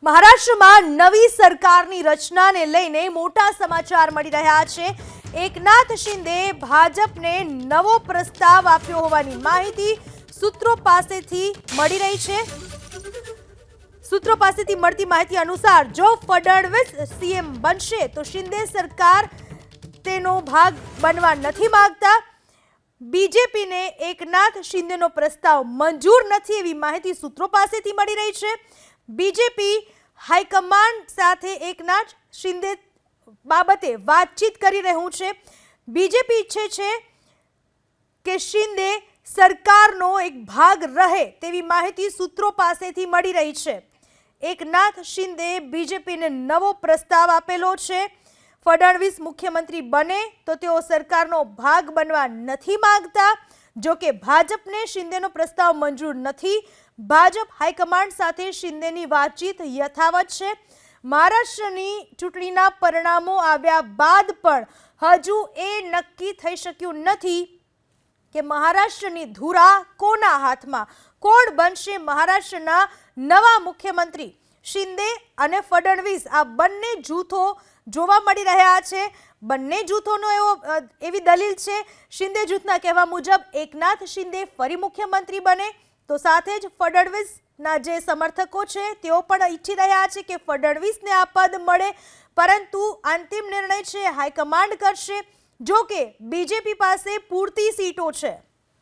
મહારાષ્ટ્રમાં નવી સરકારની રચનાને લઈને મોટા સમાચાર મળી રહ્યા છે। એકનાથ શિંદે ભાજપને નવો પ્રસ્તાવ આપ્યો હોવાની માહિતી સૂત્રો પાસેથી મળી રહી છે। સૂત્રો પાસેથી મળતી માહિતી અનુસાર જો ફડણવીસ સીએમ બનશે તો શિંદે સરકાર તેનો ભાગ બનવા નથી માંગતા। બીજેપીને એકનાથ શિંદેનો પ્રસ્તાવ મંજૂર નથી એવી માહિતી સૂત્રો પાસેથી મળી રહી છે। બીજેપી હાઈકમાન્ડ સાથે એકનાથ શિંદે બાબતે વાતચીત કરી રહ્યું છે। બીજેપી ઈચ્છે છે કે શિંદે સરકારનો એક ભાગ રહે તેવી માહિતી સૂત્રો પાસેથી મળી રહી છે। એકનાથ શિંદે બીજેપીને નવો પ્રસ્તાવ આપેલો છે। ફડણવીસ મુખ્યમંત્રી બને તો તેઓ સરકારનો ભાગ બનવા નથી માંગતા। જો કે ભાજપને શિંદેનો પ્રસ્તાવ મંજૂર નથી। ભાજપ હાઈકમાન્ડ સાથે શિંદેની વાતચીત યથાવત છે। મહારાષ્ટ્રની ચૂંટણીના પરિણામો આવ્યા બાદ પણ હજુ એ નક્કી થઈ શક્યું નથી કે મહારાષ્ટ્રની ધુરા કોના હાથમાં, કોણ બનશે મહારાષ્ટ્રના નવા મુખ્યમંત્રી। શિંદે અને ફડણવીસ આ બંને જૂથો જોવા મળી રહ્યા છે। બંને જૂથોનો એવી દલીલ છે। શિંદે જૂથના કહેવા મુજબ એકનાથ શિંદે ફરી મુખ્યમંત્રી બને તો સાથે જ ફડણવીસના જે સમર્થકો છે તેઓ પણ ઈચ્છી રહ્યા છે કે ફડણવીસને આ પદ મળે, પરંતુ અંતિમ નિર્ણય છે હાઈકમાન્ડ કરશે। જો કે બીજેપી પાસે પૂરતી સીટો છે।